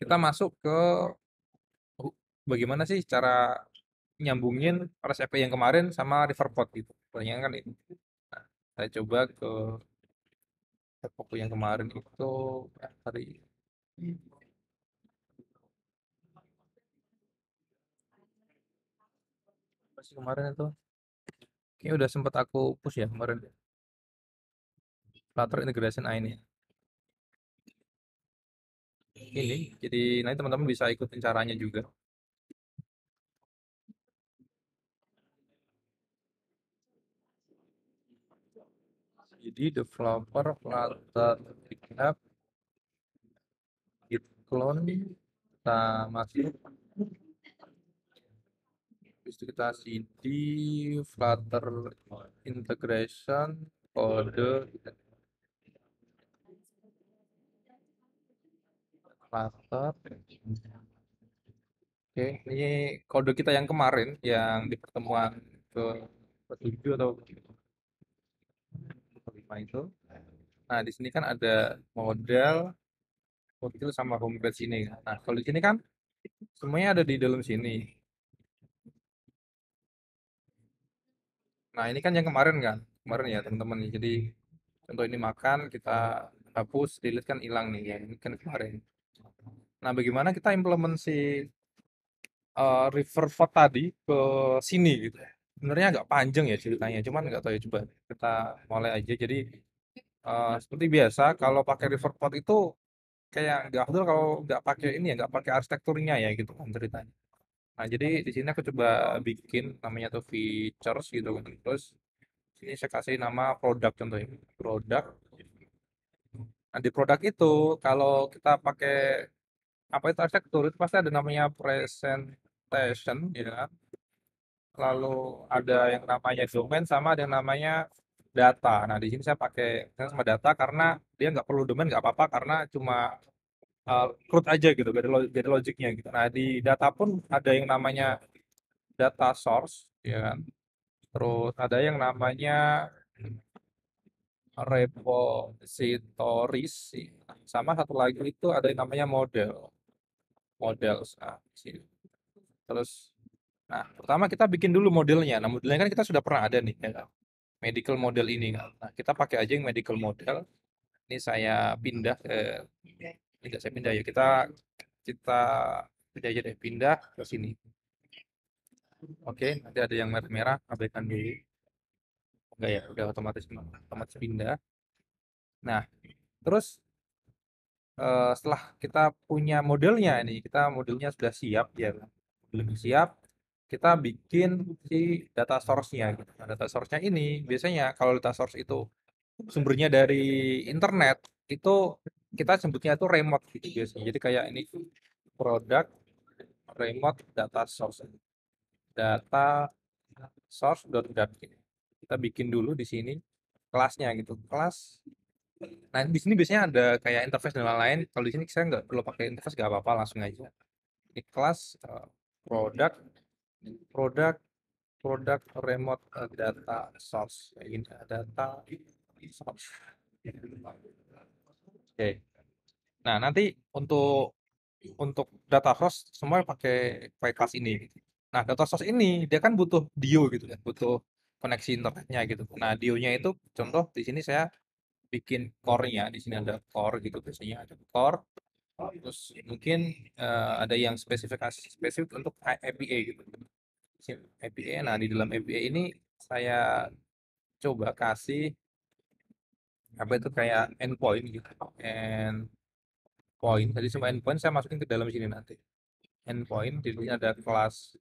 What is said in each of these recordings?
kita masuk ke bagaimana sih cara nyambungin REST API yang kemarin sama Riverpod gitu. Pertanyaan kan itu. Nah, saya coba ke Riverpod yang kemarin itu hari masih kemarin itu. Kayaknya udah sempat aku push ya kemarin. Flutter Integration ini. Ini jadi nanti teman-teman bisa ikutin caranya juga. Jadi developer Flutter GitHub git clone kita masuk, habis itu kita cd Flutter integration kode Flutter. Oke, ini kode kita yang kemarin yang di pertemuan ke ketujuh atau kelima itu. Nah, di sini kan ada model, model sama homepage ini. Nah, kalau di sini kan semuanya ada di dalam sini. Nah, ini kan yang kemarin kan, kemarin ya teman-teman. Jadi contoh ini makan, kita hapus, delete kan hilang nih ya. Ini kan kemarin. Nah, bagaimana kita implement si river vote tadi ke sini gitu ya. Sebenarnya agak panjang ya ceritanya, cuman nggak tahu ya, coba kita mulai aja. Jadi seperti biasa kalau pakai river vote itu kayak nggak afdol kalau nggak pakai ini ya, nggak pakai arsitekturnya ya gitu kan ceritanya. Nah, jadi di sini aku coba bikin namanya tuh features gitu kan. Terus sini saya kasih nama produk contohnya. Produk. Nah, di produk itu kalau kita pakai apa itu arsitektur itu pasti ada namanya presentation ya kan? Lalu ada yang namanya domain sama ada yang namanya data. Nah, di sini saya pakai sama data karena dia nggak perlu domain nggak apa-apa karena cuma root aja gitu, gak ada logiknya gitu. Nah, di data pun ada yang namanya data source, ya kan. Terus ada yang namanya repositories, sama satu lagi itu ada yang namanya model. Nah, di sini. Terus, nah, pertama kita bikin dulu modelnya. Nah, modelnya kan kita sudah pernah ada nih, ya kan? Medical model ini kan. Nah, kita pakai aja yang medical model. Ini saya pindah ke, tidak saya pindah ya. Kita pindah aja deh, pindah ke sini. Oke, nanti ada yang merah-merah, abaikan dulu. Enggak ya, udah otomatis pindah. Nah, terus setelah kita punya modelnya ini, kita modelnya sudah siap ya, kan? Modelnya siap, kita bikin si data source-nya gitu. Nah, data source-nya ini biasanya kalau data source itu sumbernya dari internet, itu kita sebutnya itu remote gitu biasanya. Jadi kayak ini produk remote data source. Data source.dat. Kita bikin dulu di sini kelasnya gitu. Kelas. Nah, di sini biasanya ada kayak interface dan lain-lain. Kalau di sini saya nggak perlu pakai interface, nggak apa-apa, langsung aja. Ini kelas produk, produk, produk remote data source. Ini data source. Oke. Nah, nanti untuk data source semua pakai kelas ini. Nah, data source ini dia kan butuh dio gitu kan, butuh koneksi internetnya gitu. Nah, dionya itu contoh di sini saya bikin core-nya. Di sini ada core gitu biasanya ada core. Terus mungkin ada yang spesifik untuk API gitu. API. Nah, di dalam API ini saya coba kasih apa itu kayak endpoint gitu. Endpoint. Jadi semua endpoint saya masukin ke dalam sini nanti. Endpoint, di sini ada kelas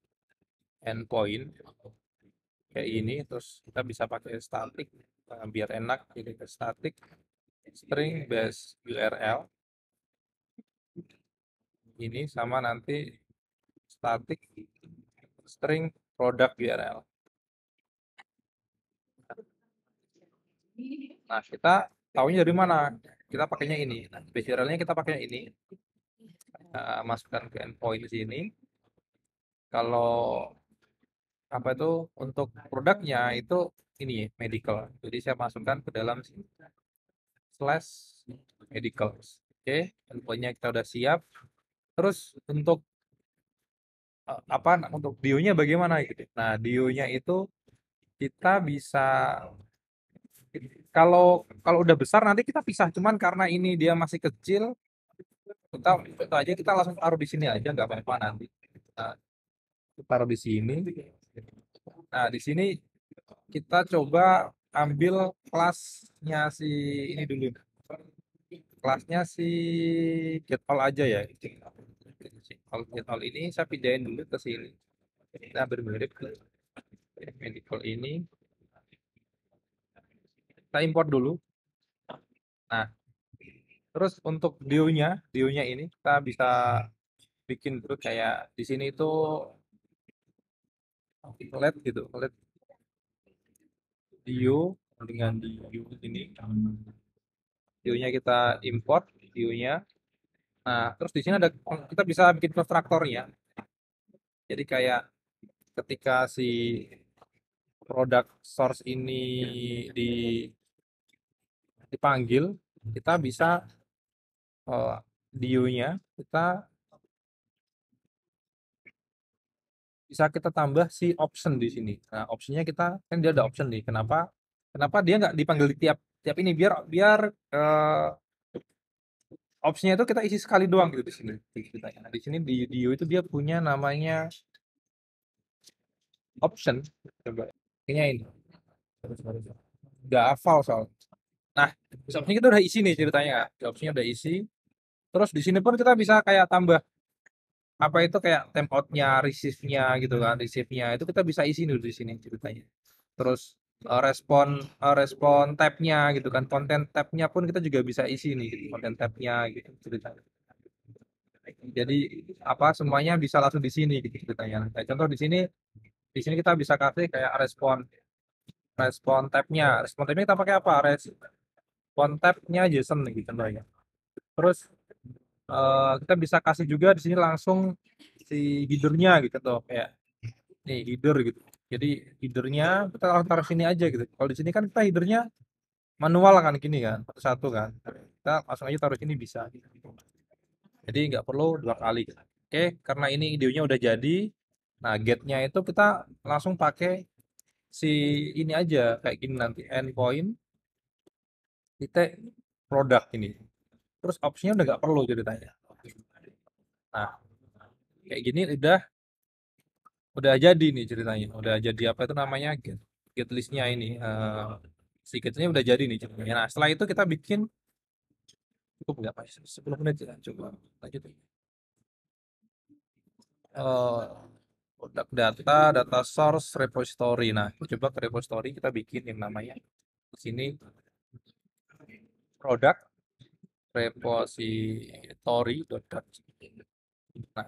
endpoint kayak ini. Terus kita bisa pakai static biar enak. Jadi ke static string base URL ini sama nanti static string product URL. Nah, kita tahunya dari mana? Kita pakainya ini. Nah, base URL-nya kita pakai ini. Masukkan ke endpoint di sini. Kalau apa itu untuk produknya itu ini ya, medical. Jadi saya masukkan ke dalam sini. Slash medical. Oke, endpointnya kita udah siap. Terus untuk untuk DIO-nya bagaimana gitu. Nah, DIO-nya itu kita bisa kalau kalau udah besar nanti kita pisah, cuman karena ini dia masih kecil, kita aja kita langsung taruh di sini aja nggak apa-apa nanti. Nah, taruh di sini. Nah, di sini kita coba ambil kelasnya si ini dulu. Kelasnya si get all aja ya. Kalau get all ini saya pindahin dulu ke sini. Kita bermirip ke medical ini. Kita import dulu. Nah, terus untuk dio-nya ini kita bisa bikin terus kayak di sini itu LED gitu, LED dio dengan dio ini. Dio-nya kita import dio-nya. Nah, terus di sini ada kita bisa bikin konstruktornya. Jadi kayak ketika si produk source ini di dipanggil, kita bisa dio-nya kita tambah si option di sini. Nah, optionnya kita kan dia ada option nih. Kenapa? Kenapa dia nggak dipanggil di tiap tiap ini biar biar optionnya itu kita isi sekali doang gitu di sini. Nah, di sini di dio itu dia punya namanya option. Coba. Kayaknya ini. Nggak hafal soal. Nah, optionnya kita udah isi nih ceritanya. Optionnya udah isi. Terus di sini pun kita bisa kayak tambah apa itu kayak timeoutnya, receive-nya gitu kan, receive-nya itu kita bisa isi dulu di sini ceritanya. Terus respon tab-nya gitu kan, konten tab-nya pun kita juga bisa isi nih, gitu, konten tab-nya gitu ceritanya. Jadi apa semuanya bisa langsung di sini gitu ceritanya. Kayak contoh di sini kita bisa kasih kayak respon tab-nya. Respon tab-nya kita pakai apa? Respon tab-nya JSON gitu contohnya. Terus kita bisa kasih juga di sini langsung si header-nya gitu tuh kayak nih header gitu. Jadi header-nya kita langsung taruh sini aja gitu. Kalau di sini kan kita header-nya manual kan gini kan, satu-satu kan. Kita langsung aja taruh sini bisa gitu. Jadi nggak perlu dua kali. Oke, karena ini videonya udah jadi. Nah, get-nya itu kita langsung pakai si ini aja kayak gini nanti endpoint titik produk ini. Terus opsinya udah nggak perlu ceritanya. Nah, kayak gini udah jadi nih ceritanya. Udah jadi apa itu namanya get listnya ini. Si getnya udah jadi nih ceritanya. Nah, setelah itu kita bikin cukup nggak Pak? 10 menit ya. Coba lanjut. Eh, produk data source, repository. Nah, coba ke repository kita bikin yang namanya di sini produk repository. Nah,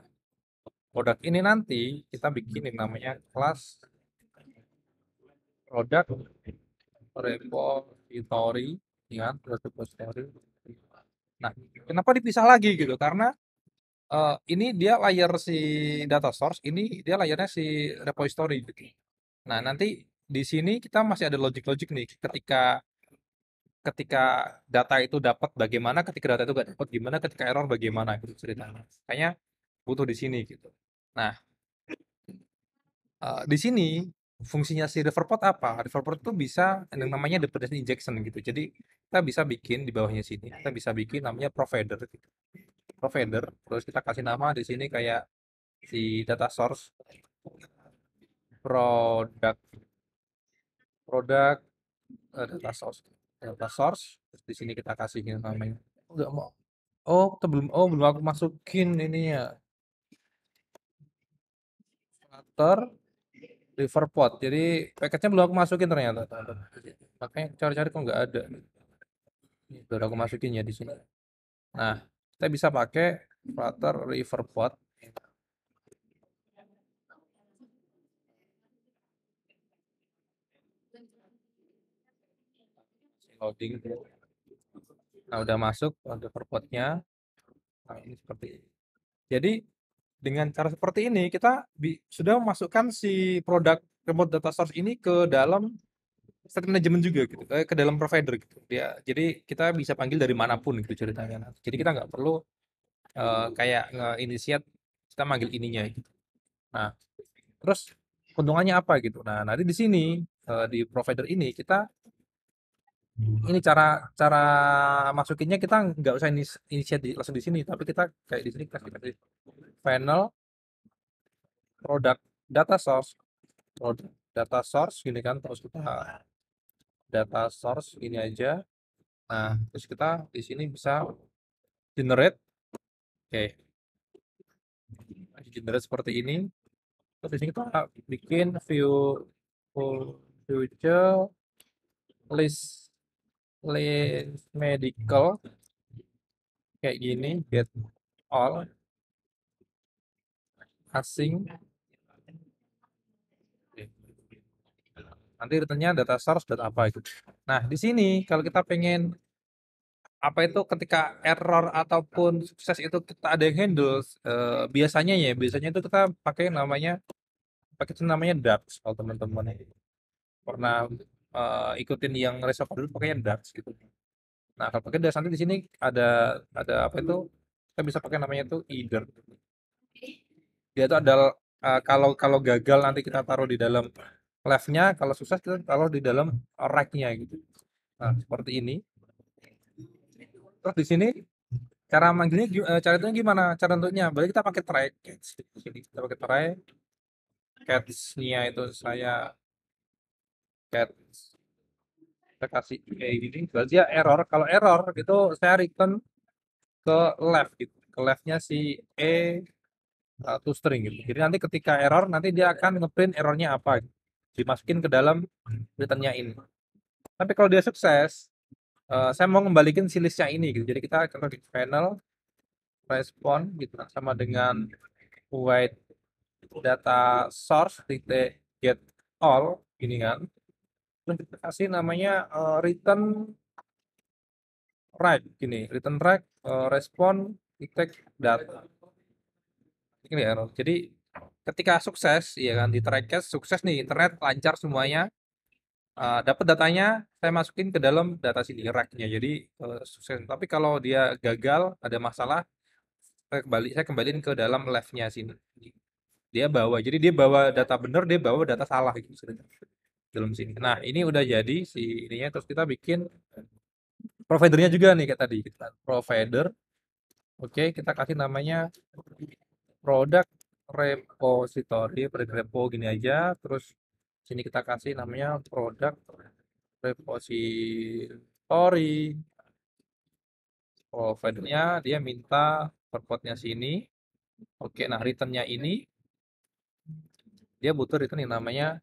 produk ini nanti kita bikin yang namanya kelas produk repository, ya, repository. Nah, kenapa dipisah lagi gitu? Karena ini dia layer si data source, ini dia layernya si repository gitu. Nah, nanti di sini kita masih ada logic-logic nih ketika ketika data itu dapat bagaimana, ketika data itu nggak dapat gimana, ketika error bagaimana gitu ceritanya. Kayaknya butuh di sini gitu. Nah, di sini fungsinya si Riverpod apa? Riverpod itu bisa yang namanya dependency injection gitu. Jadi kita bisa bikin di bawahnya sini, kita bisa bikin namanya provider gitu. Provider, terus kita kasih nama di sini kayak si data source produk produk data source terus di sini kita kasih namanya enggak mau kita belum belum aku masukin ini ya Flutter Riverpod jadi package-nya belum aku masukin ternyata makanya cari-cari kok nggak ada baru aku masukin ya di sini nah kita bisa pakai Flutter Riverpod loading nah udah masuk Riverpod-nya nah ini seperti ini jadi dengan cara seperti ini kita sudah memasukkan si produk remote data source ini ke dalam state management juga gitu, ke dalam provider gitu. Dia, jadi kita bisa panggil dari manapun gitu ceritanya. Jadi kita nggak perlu kayak nge-initiate kita manggil ininya gitu. Nah, terus keuntungannya apa gitu. Nah, nanti di sini di provider ini kita ini cara cara masukinnya kita nggak usah initiate langsung di sini, tapi kita kayak di sini kasih panel product data source, product data source gini kan, terus kita data source ini aja. Nah, terus kita di sini bisa generate, oke, generate seperti ini. Terus di sini kita bikin future list list medical kayak gini, get all asing. Nanti returnnya data source dan apa itu. Nah, di sini kalau kita pengen apa itu ketika error ataupun sukses itu kita ada yang handle, biasanya itu kita pakai itu namanya darts. Kalau teman-teman pernah ikutin yang reservoir dulu pakainya darts gitu. Nah, kalau pakai darts nanti di sini ada apa itu, kita bisa pakai namanya itu either. Dia itu adalah kalau kalau gagal nanti kita taruh di dalam left-nya, kalau sukses kita taruh di dalam right-nya gitu. Nah, seperti ini. Terus di sini cara manggilnya, cara itu gimana? Cara bentuknya? Berarti kita pakai try catch. Di sini kita pakai try catch-nya itu saya catch, kita kasih kayak gini. Berarti ya error. Kalau error itu saya return ke left gitu. Ke left-nya si to string gitu. Jadi nanti ketika error nanti dia akan ngeprint errornya apa gitu. Dimasukin ke dalam return-nya ini. Tapi kalau dia sukses, saya mau ngembalikin si listnya ini gitu. Jadi kita kalau di panel respon gitu sama dengan void data source titik get all gini kan. Terus kita kasih namanya return right gini, return right respon titik data. Ini ya. Jadi ketika sukses ya kan di trackcast sukses nih internet lancar semuanya, dapat datanya saya masukin ke dalam data sini racknya jadi sukses. Tapi kalau dia gagal ada masalah saya kembaliin ke dalam left-nya sini. Dia bawa, jadi dia bawa data bener, dia bawa data salah gitu dalam sini. Nah, ini udah jadi si ininya, terus kita bikin providernya juga nih kayak tadi. Kita provider, oke, kita kasih namanya product repository, product repo gini aja. Terus sini kita kasih namanya product repository. Providernya dia minta purport-nya sini. Oke, nah returnnya ini dia butuh return yang namanya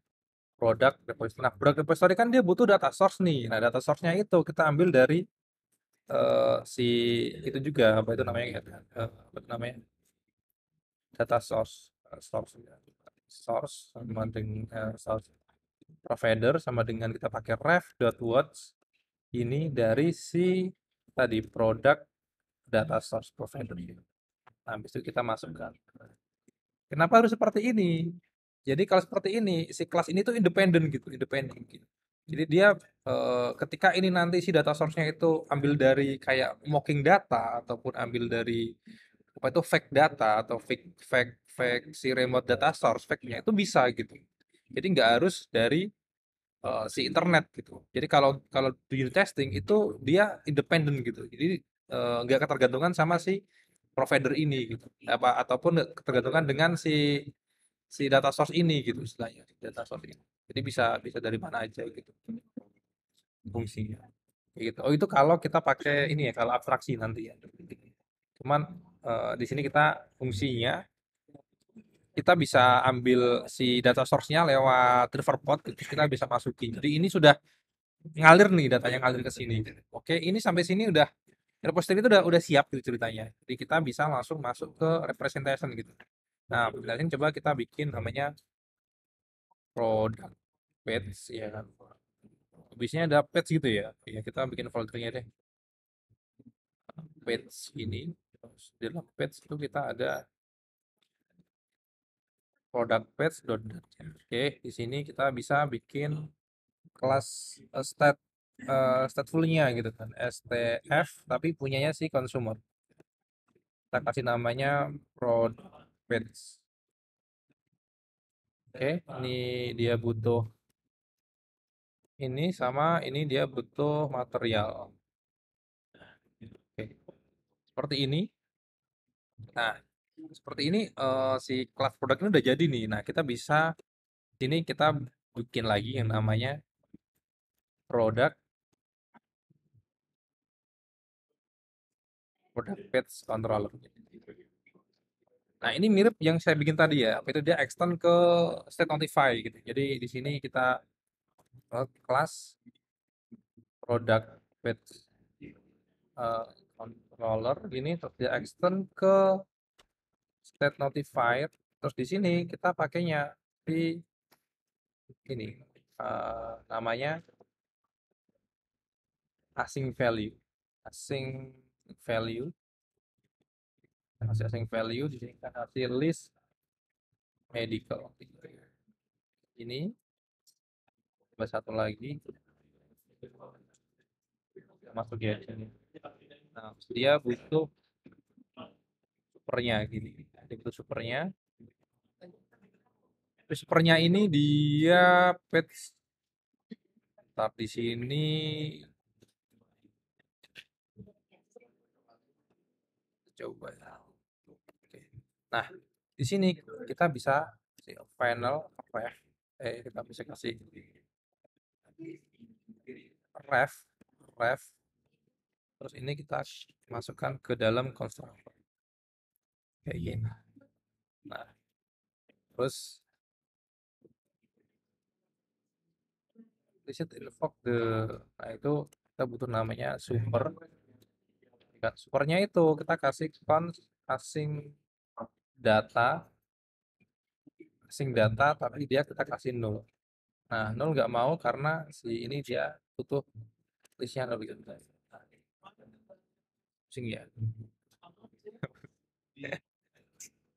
product repository. Nah, product repository kan dia butuh data source nih. Nah, data source-nya itu kita ambil dari si itu juga apa itu namanya apa itu namanya data source source sama dengan source provider sama dengan kita pakai ref.watch ini dari si tadi product data source provider. Nah, habis itu kita masukkan. Kenapa harus seperti ini? Jadi kalau seperti ini, si kelas ini tuh independen gitu, independen gitu. Jadi dia ketika ini nanti si data source-nya itu ambil dari kayak mocking data ataupun ambil dari apa itu fake data atau fake fake fake si remote data source fake-nya itu bisa gitu. Jadi nggak harus dari si internet gitu. Jadi kalau kalau di unit testing itu dia independen gitu. Jadi nggak ketergantungan sama si provider ini gitu. Apa ataupun ketergantungan dengan si si data source ini gitu istilahnya, data source ini. Jadi bisa bisa dari mana aja gitu fungsinya. Kayak gitu. Oh itu kalau kita pakai ini ya, kalau abstraksi nanti ya. Cuman di sini kita fungsinya kita bisa ambil si data source-nya lewat river pod, terus kita bisa masukin. Jadi ini sudah ngalir nih datanya ngalir ke sini. Oke, ini sampai sini udah repository itu udah siap gitu ceritanya. Jadi kita bisa langsung masuk ke representation gitu. Nah, representation coba kita bikin namanya product page ya kan. Habisnya ada page gitu ya. Ya kita bikin foldernya deh. Page ini. Terus di dalam page itu kita ada product page. Oke, di sini kita bisa bikin kelas statefulnya gitu kan, STF tapi punyanya si consumer. Kita kasih namanya product. Oke, ini dia butuh ini sama ini dia butuh material. Oke, seperti ini. Nah, seperti ini si class product ini udah jadi nih. Nah, kita bisa sini kita bikin lagi yang namanya product page controller. Nah, ini mirip yang saya bikin tadi ya. Apa itu dia extend ke state notify gitu. Jadi di sini kita class product page eh, controller ini terus dia extend ke state notifier. Terus di sini kita pakainya di ini namanya async value. Async value. Async value di sini kita kasih list medical. Ini satu lagi masuk ya sini. Nah, dia butuh supernya gini. Dia butuh supernya. Terus supernya ini dia page. Tab di sini coba ya. Oke. Nah, di sini kita bisa final ref. Kita bisa kasih ref. Terus ini kita masukkan ke dalam konstruktor. Kayak gini. Nah, terus reset invoke nah itu kita butuh namanya super. Supernya itu kita kasih const data tapi dia kita kasih null. Nah, null nggak mau karena si ini dia butuh listnya null gitu. Pusing ya.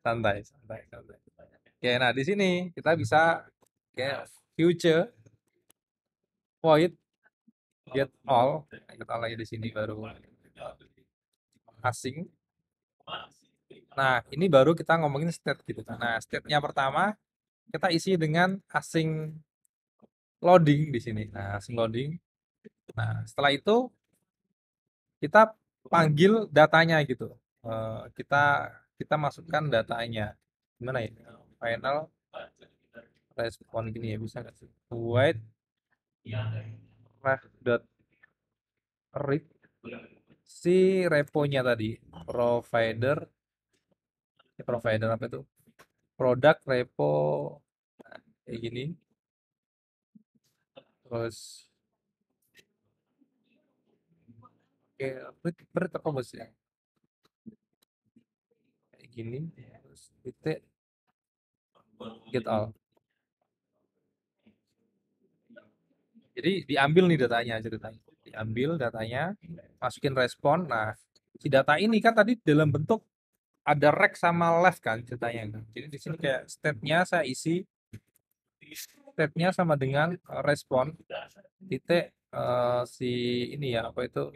Santai. Oke, nah di sini kita bisa kayak future void get all. Nah, kita lagi di sini baru asing. Nah, ini baru kita ngomongin state gitu. Nah, state-nya pertama kita isi dengan asing loading di sini. Nah, asing loading. Nah, setelah itu kita panggil datanya gitu. Kita kita masukkan datanya. Gimana ya? Final respon gini ya bisa nggak sih? Void ref dot read si reponya tadi provider apa itu produk repo kayak gini terus oke apa bos ya kayak gini terus titik get all jadi diambil nih datanya ceritanya diambil datanya masukin respon. Nah, si data ini kan tadi dalam bentuk ada rect sama left kan ceritanya kan. Jadi di sini kayak state-nya saya isi state-nya sama dengan respon titik si ini ya apa itu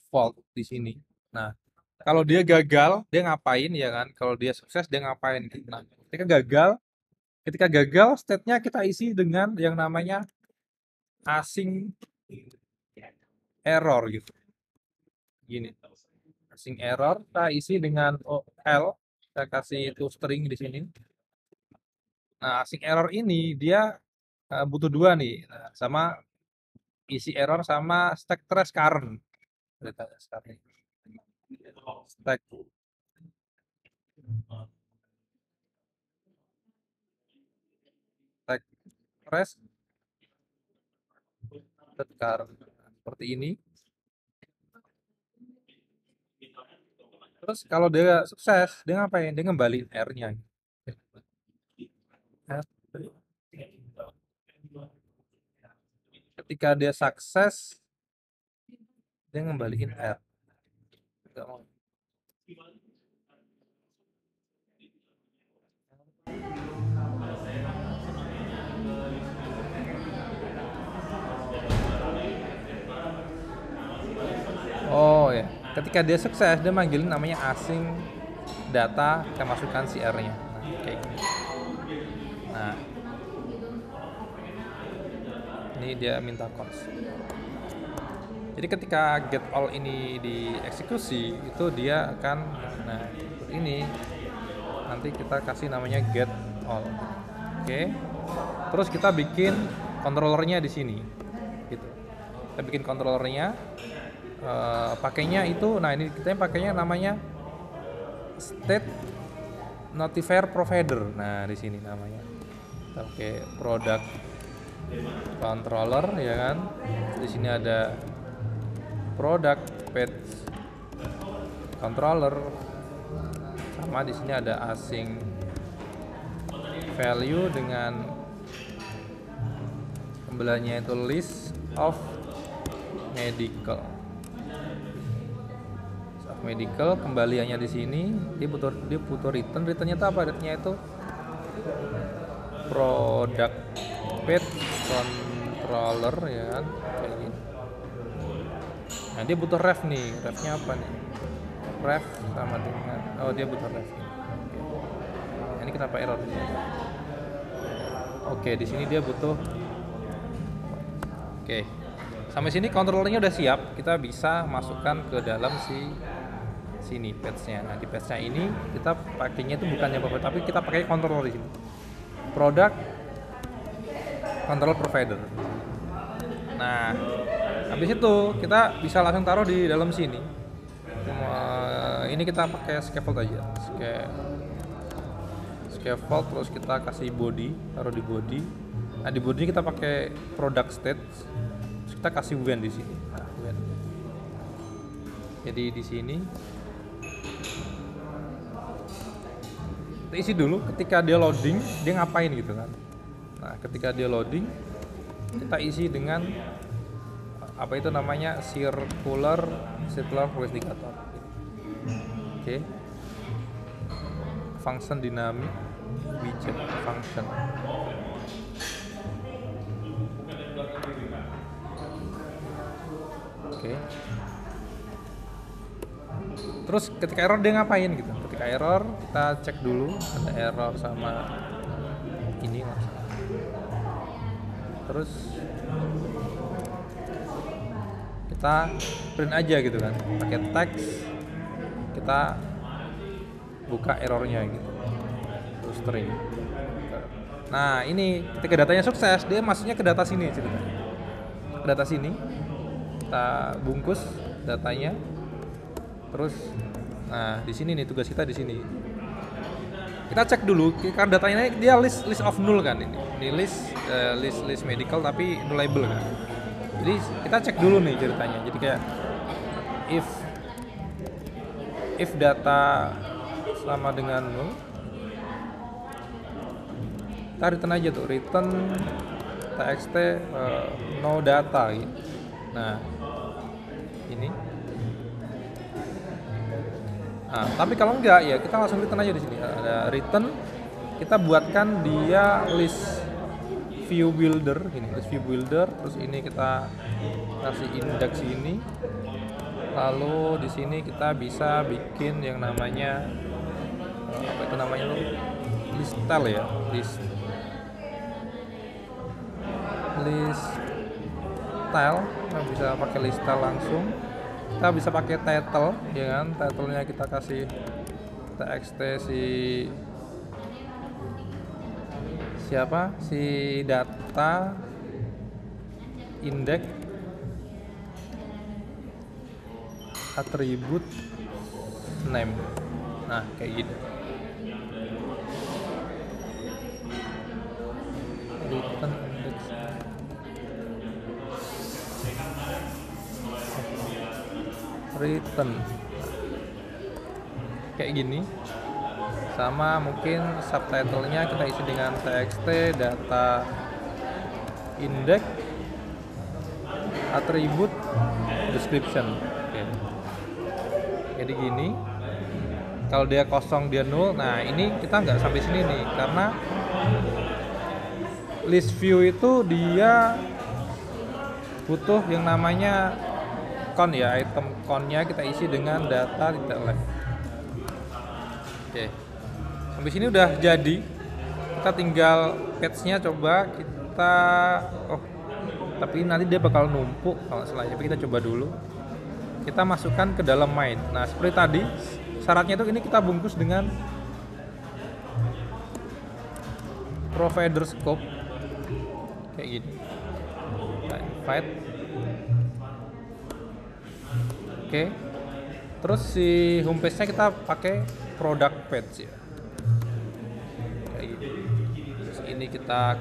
fault di sini. Nah, kalau dia gagal dia ngapain ya kan? Kalau dia sukses dia ngapain? Nah, ketika gagal state-nya kita isi dengan yang namanya async error gitu. Gini. Async error kita isi dengan L, kita kasih itu string di sini. Nah, async error ini dia butuh dua nih, nah, sama isi error sama stack trace current. Stack trace current seperti ini. Terus kalau dia sukses, dia ngapain? Dia ngembaliin R-nya. Ketika dia sukses, dia ngembaliin R. ketika dia sukses dia manggilin namanya async data, kita masukkan CR-nya. Nah, kayak gini. Nah, ini dia minta cons. Jadi ketika get all ini dieksekusi itu dia akan, nah ini nanti kita kasih namanya get all. Oke. Terus kita bikin controllernya di sini gitu. Kita bikin controllernya, pakainya itu, nah ini kita pakainya namanya state notifier provider. Nah di sini namanya kita pakai product controller ya kan. Di sini ada product page controller, sama di sini ada async value dengan kembaliannya itu list of medical. Medical kembaliannya di sini dia butuh returnnya itu apa? Returnnya itu product page controller ya kan, kayak gini. Nah dia butuh ref nih, refnya apa nih? Ref sama dengan, oh dia butuh ref. Nah, ini kenapa error? Oke, di sini dia butuh. Oke, sampai sini controllernya udah siap. Kita bisa masukkan ke dalam sini page-nya. Nah di page-nya ini kita pakainya itu bukannya apa-apa, tapi kita pakai controller di sini. Product control provider. Nah, habis itu kita bisa langsung taruh di dalam sini. Ini kita pakai scaffold aja. Scaffold, terus kita kasih body, taruh di body. Nah di body kita pakai product state. Terus kita kasih when di sini. Nah, when. Jadi di sini kita isi dulu ketika dia loading dia ngapain gitu kan. Nah ketika dia loading kita isi dengan apa itu namanya circular investigator. Oke. Function dynamic widget function. Oke. Terus ketika error dia ngapain gitu? Ketika error kita cek dulu ada error sama ini masalah. Terus kita print aja gitu kan, pakai teks, kita buka errornya gitu, terus string. Nah ini ketika datanya sukses dia masuknya ke data sini ceritanya, ke data sini kita bungkus datanya. Terus nah di sini nih tugas kita di sini. Kita cek dulu karena datanya dia list of null kan ini list medical tapi nullable kan. Jadi kita cek dulu nih ceritanya. Jadi kayak if data sama dengan null, kita return aja tuh, return txt no data gitu. Nah ini. Nah, tapi kalau enggak ya kita langsung return aja di sini. Ada return, kita buatkan dia list view builder ini, list view builder. Terus ini kita kasih index ini. Lalu di sini kita bisa bikin yang namanya apa itu namanya tuh? List style ya, list style. Kita bisa pakai list style langsung. Kita bisa pakai title ya kan, titlenya kita kasih txt si data index atribut name. Nah kayak gitu. Return index return kayak gini. Sama mungkin subtitlenya kita isi dengan txt data index atribut description. Oke. Jadi gini, kalau dia kosong dia null. Nah ini kita nggak sampai sini nih karena list view itu dia butuh yang namanya count ya, item count-nya kita isi dengan data tidak left. Oke, sampai sini udah jadi. Kita tinggal patch-nya coba kita, tapi nanti dia bakal numpuk kalau salah. Tapi kita coba dulu. Kita masukkan ke dalam main. Nah, seperti tadi syaratnya itu ini kita bungkus dengan provider scope kayak gini. Nah, invite. Oke. Terus si homepage-nya kita pakai product page ya. Kayak gini. Terus ini kita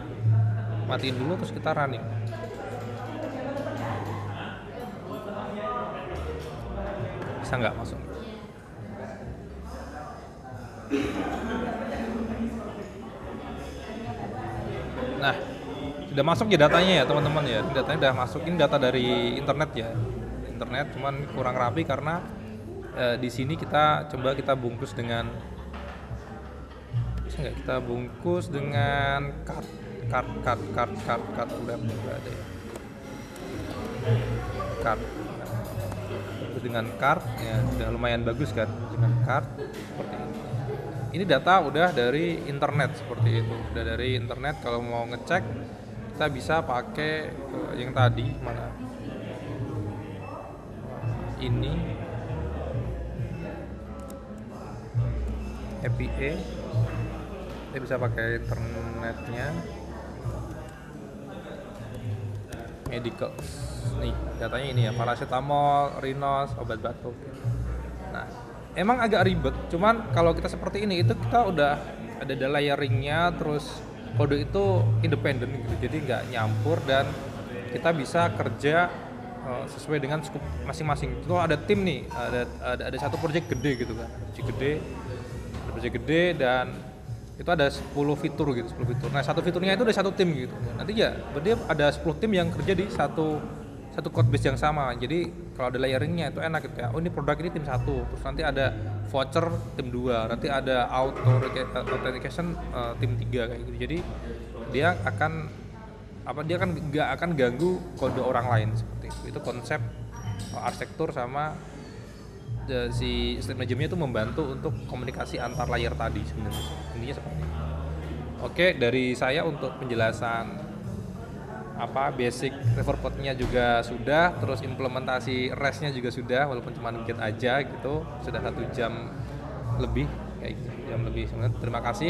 matiin dulu terus kita running. Bisa nggak masuk? Nah, sudah masuk ya datanya ya teman-teman ya. Datanya udah masuk. Ini data dari internet ya. Internet cuman kurang rapi karena di sini kita coba kita bungkus dengan, bisa nggak kita bungkus dengan card udah ada ya. Card. Dengan card ya udah lumayan bagus kan dengan card seperti ini. Ini data udah dari internet seperti itu, udah dari internet. Kalau mau ngecek kita bisa pakai yang tadi mana ini APA, kita bisa pakai internetnya medical. Nih datanya ini ya, paracetamol, Rinos, obat batuk. Nah, emang agak ribet, cuman kalau kita seperti ini itu kita udah ada layeringnya, terus kode itu independen gitu, jadi nggak nyampur dan kita bisa kerja sesuai dengan scope masing-masing. Itu ada tim nih, ada satu project gede gitu kan, project gede dan itu ada 10 fitur gitu, 10 fitur. Nah, satu fiturnya itu ada satu tim gitu. Nanti ya berarti ada 10 tim yang kerja di satu code base yang sama. Jadi kalau ada layeringnya itu enak gitu ya. Oh, ini produk ini tim 1, terus nanti ada voucher tim 2, nanti ada authentication tim 3 kayak gitu. Jadi dia akan nggak akan ganggu kode orang lain seperti itu. Itu konsep arsitektur sama si state manajemennya itu membantu untuk komunikasi antar layer tadi sebenarnya. Intinya seperti itu. Oke, dari saya untuk penjelasan basic Reverpod-nya juga sudah, terus implementasi REST-nya juga sudah, walaupun cuma dikit aja gitu, sudah 1 jam lebih kayak gitu, jam lebih sebenarnya. Terima kasih.